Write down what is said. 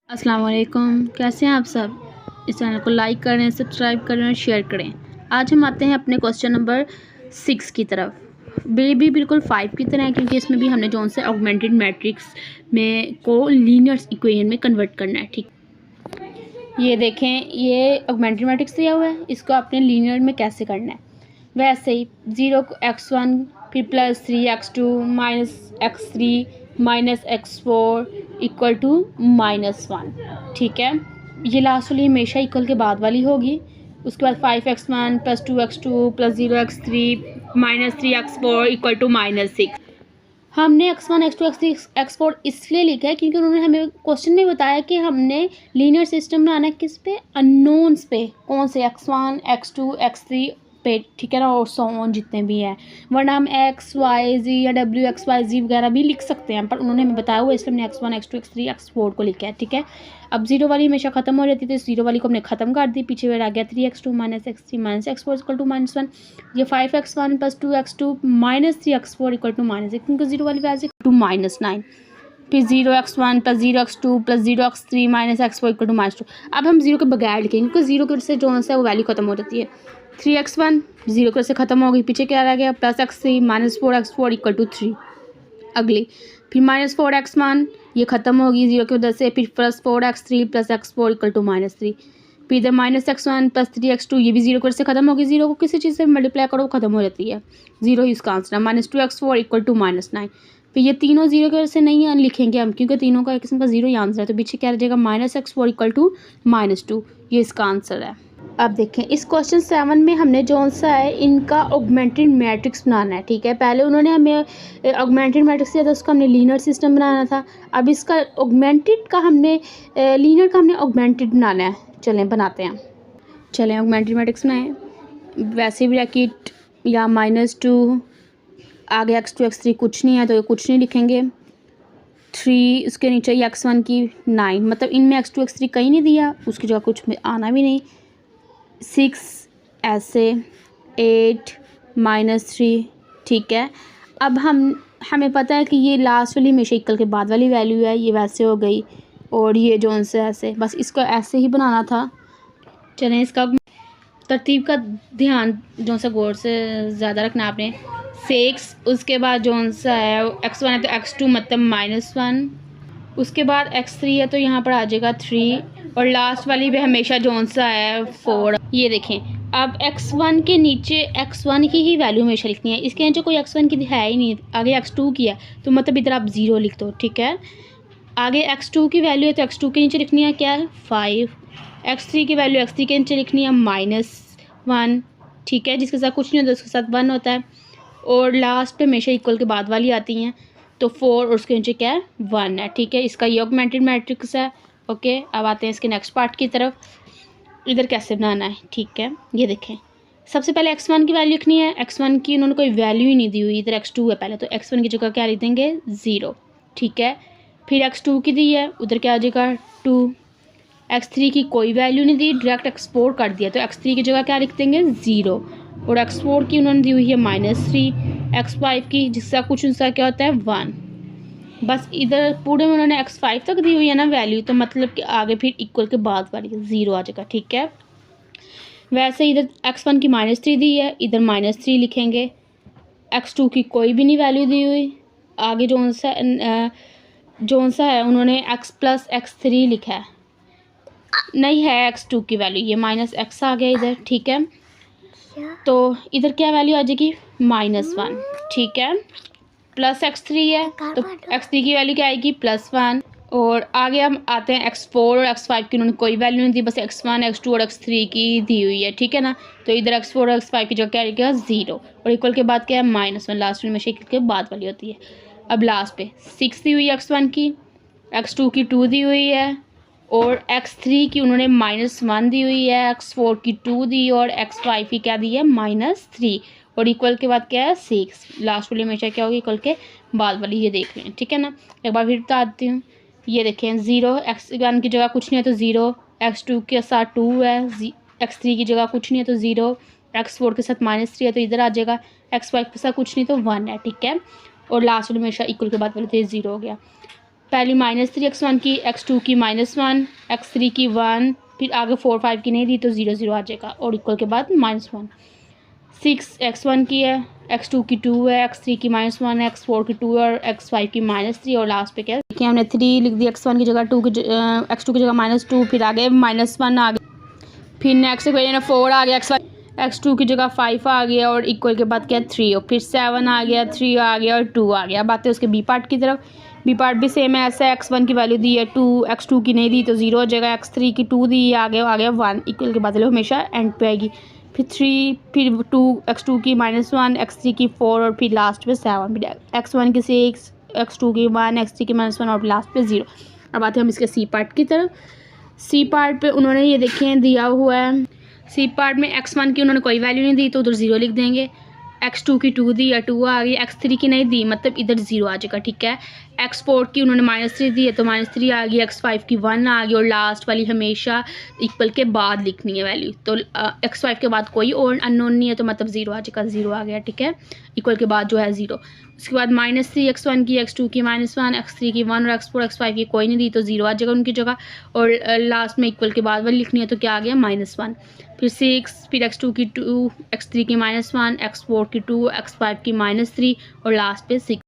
अस्सलाम वालेकुम, कैसे हैं आप सब। इस चैनल को लाइक करें, सब्सक्राइब करें और शेयर करें। आज हम आते हैं अपने क्वेश्चन नंबर 6 की तरफ। भी बिल्कुल 5 की तरह है, क्योंकि इसमें भी हमने जो से ऑगमेंटेड मैट्रिक्स में को लीनियर इक्वेशन में कन्वर्ट करना है। ठीक, ये देखें, ये ऑगमेंटेड मैट्रिक्स दिया हुआ है, इसको आपने लीनियर में कैसे करना है। वैसे ही 0 को x1 फिर +3x2 -x3 -x4 equal to -1। ठीक है, ये लास्ट वाली हमेशा इक्वल के बाद वाली होगी। उसके बाद 5x1 +2x2 +0x3 -3x4 equal to -6। हमने x1 x2 x3 x4 इसलिए लिखा है क्योंकि उन्होंने हमें क्वेश्चन में बताया कि हमने लीनियर सिस्टम बनाना है किस पे, अननोन्स पे। कौन से, x1 x2 x3 पे, ठीक है ना, और सो ऑन जितने भी हैं। वरना हम x y z या w x y z वगैरह भी लिख सकते हैं, पर उन्होंने हमें बताया हुआ, इसलिए हमने x1 x2 x3 x4 को लिखा है। ठीक है, अब 0 वाली हमेशा ख़त्म हो जाती है, तो इस 0 वाली को हमने ख़त्म कर दी। पीछे आ गया 3x2 -x3 -x4 equal to -1। ये 5x1 +2x2 -3x4 equal to -6, क्योंकि 0 वाली वैसे टू -9। फिर 0x1 +0x2 +0x3 -x4 equal to -2। अब हम 0 के बगैर लिखेंगे, क्योंकि 0 के से जो है वो वैल्यू खत्म हो जाती है। 3x1 0 के से ख़त्म हो गई, पीछे क्या रह गया, +x3 -4x4 इक्वल टू 3। अगली फिर -4x1, ये ख़त्म होगी 0 की वजह से। फिर +4x3 +x4 इक्वल टू -3। फिर इधर -x1 +3x2, ये भी 0 की वजह से ख़त्म होगी। 0 को किसी चीज़ से मल्टीप्लाई करो ख़त्म हो जाती है, 0 ही इसका आंसर है। -2x4 equal to -9। फिर ये तीनों 0 की वजह से नहीं लिखेंगे हम, क्योंकि तीनों का एक किस्म का 0 ही आंसर है, तो पीछे क्या रह जाएगा, -x4 इक्वल टू -2। ये इसका आंसर है। अब देखें, इस क्वेश्चन 7 में हमने जो सा है इनका ऑगमेंटेड मैट्रिक्स बनाना है। ठीक है, पहले उन्होंने हमें ऑगमेंटेड मैट्रिक्स दिया था, उसका हमने लीनियर सिस्टम बनाना था। अब इसका ऑगमेंटेड का हमने लीनियर का हमने ऑगमेंटेड बनाना है। चलें बनाते हैं, चलें ऑगमेंटेड मैट्रिक्स बनाएं। वैसे ब्रैकेट या -2, आगे x2 x3 कुछ नहीं है तो कुछ नहीं लिखेंगे। 3 उसके नीचे x1 की 9, मतलब इनमें x2 x3 कहीं नहीं दिया, उसकी जगह कुछ आना भी नहीं। 6 ऐसे, 8 -3। ठीक है, अब हमें पता है कि ये लास्ट वाली हमेशा इक्वल के बाद वाली वैल्यू है, ये वैसे हो गई। और ये जो से ऐसे, बस इसको ऐसे ही बनाना था। चलें, इसका तरतीब का ध्यान जो सा गौर से ज़्यादा रखना आपने। 6 उसके बाद जो सा है x1 है तो x2 मतलब -1। उसके बाद x3 है तो यहाँ पर आ जाएगा 3, और लास्ट वाली भी हमेशा जो सा है 4। ये देखें, अब x1 के नीचे x1 की ही वैल्यू हमेशा लिखनी है। इसके नीचे कोई x1 की है ही नहीं, आगे x2 की है, तो मतलब इधर आप 0 लिख दो। ठीक है, आगे x2 की वैल्यू है तो x2 के नीचे लिखनी है क्या है, 5। x3 की वैल्यू x3 के नीचे लिखनी है -1। ठीक है, जिसके साथ कुछ नहीं होता उसके साथ 1 होता है। और लास्ट पे हमेशा इक्वल के बाद वाली आती हैं, तो 4 और उसके नीचे क्या है, 1 है। ठीक है, इसका ये ऑगमेंटेड मैट्रिक्स है। ओके, अब आते हैं इसके नेक्स्ट पार्ट की तरफ। इधर कैसे बनाना है, ठीक है, ये देखें। सबसे पहले x1 की वैल्यू लिखनी है। x1 की उन्होंने कोई वैल्यू ही नहीं दी हुई, इधर x2 है पहले, तो x1 की जगह क्या लिख देंगे, 0। ठीक है, फिर x2 की दी है, उधर क्या आ जाएगा 2। x3 की कोई वैल्यू नहीं दी, डायरेक्ट एक्सपोर्ट कर दिया, तो x3 की जगह क्या लिख देंगे, 0। और x4 की उन्होंने दी हुई है -3। x5 की जिसका कुछ उनका क्या होता है, 1। बस इधर पूरे में उन्होंने x5 तक दी हुई है ना वैल्यू, तो मतलब कि आगे फिर इक्वल के बाद वाली 0 आ जाएगा। ठीक है, वैसे इधर x1 की -3 दी है, इधर -3 लिखेंगे। x2 की कोई भी नहीं वैल्यू दी हुई, आगे जो सा है उन्होंने x + x3 लिखा है, नहीं है x2 की वैल्यू, ये -x आ गया इधर। ठीक है, तो इधर क्या वैल्यू आ जाएगी, -1। ठीक है, +x3 है तो x3 की वैल्यू क्या आएगी, +1। और आगे हम आते हैं x4 और x5 की उन्होंने कोई वैल्यू नहीं दी, बस x1 x2 और x3 की दी हुई है। ठीक है ना, तो इधर x4 और x5 की जगह क्या आएगा, 0। और इक्वल के बाद क्या है, -1। लास्ट में हमेशा इक्वल के बाद वाली होती है। अब लास्ट पे 6 दी हुई है x1 की, x2 की 2 दी हुई है, और x3 की उन्होंने -1 दी हुई है, x4 की 2 दी, और x5 की क्या दी है, -3। और इक्वल के बाद क्या है, 6। लास्ट वाली हमेशा क्या होगी, इक्वल के बाद वाली, ये देख लें। ठीक है ना, एक बार फिर बता देती हूँ। ये देखें, 0 x1 की जगह कुछ नहीं है तो 0, x2 के साथ 2 है, x3 की जगह कुछ नहीं है तो 0, x4 के साथ -3 है तो इधर आ जाएगा, x5 के साथ कुछ नहीं तो 1 है। ठीक है, और लास्ट वाली हमेशा इक्वल के बाद वाली तो 0 हो गया। पहली -3x1 की, x2 की -1, x3 की 1, फिर आगे 4 5 की नहीं दी तो 0 0 आ जाएगा और इक्वल के बाद -1। 6x1 की है, x2 की 2 है, x3 की -1 है, x4 की 2 है और x5 की -3 और लास्ट पे क्या है, देखिए हमने 3 लिख दिया x1 की जगह, x2 की जगह -2, फिर आगे -1 आ गया, फिर नेक्स्ट इक्वेशन 4 आ गया, x2 की जगह 5 आ गया और इक्वल के बाद क्या है 3 और फिर 7 आ गया, 3 आ गया और 2 आ गया। अब आते हैं उसके बी पार्ट की तरफ। बी पार्ट भी सेम है, ऐसा x1 की वैल्यू दी है 2, x2 की नहीं दी तो 0 हो जाएगा, x3 की 2 दी आ गया 1, इक्वल के बाद हमेशा एंड पे आएगी, फिर 3, फिर 2, x2 की -1, x3 की 4 और फिर लास्ट पे 7, फिर x1 की 6, x2 की 1, x3 की -1 और लास्ट पे 0। अब आते हैं हम इसके सी पार्ट की तरफ। सी पार्ट पे उन्होंने ये देखें दिया हुआ है, सी पार्ट में x1 की उन्होंने कोई वैल्यू नहीं दी तो उधर 0 लिख देंगे, x2 की 2 दी या 2 आ गई, x3 की नहीं दी मतलब इधर 0 आ जाएगा, ठीक है। x4 की उन्होंने -3 दी है तो -3 आ गई, x5 की 1 आ गई और लास्ट वाली हमेशा इक्वल के बाद लिखनी है वैल्यू, तो x5 के बाद कोई और अननोन नहीं है तो मतलब 0 आ जाएगा, 0 आ गया, ठीक है। इक्वल के बाद जो है 0, उसके बाद -3x1 की, x2 की -1, x3 की 1 और x4 x5 की कोई नहीं दी तो 0 आ जाएगा उनकी जगह और लास्ट में इक्वल के बाद वाली लिखनी है तो क्या आ गया -1, फिर 6, फिर x2 की 2, x3 की -1, x4 की 2, x5 की -3 और लास्ट पे 6।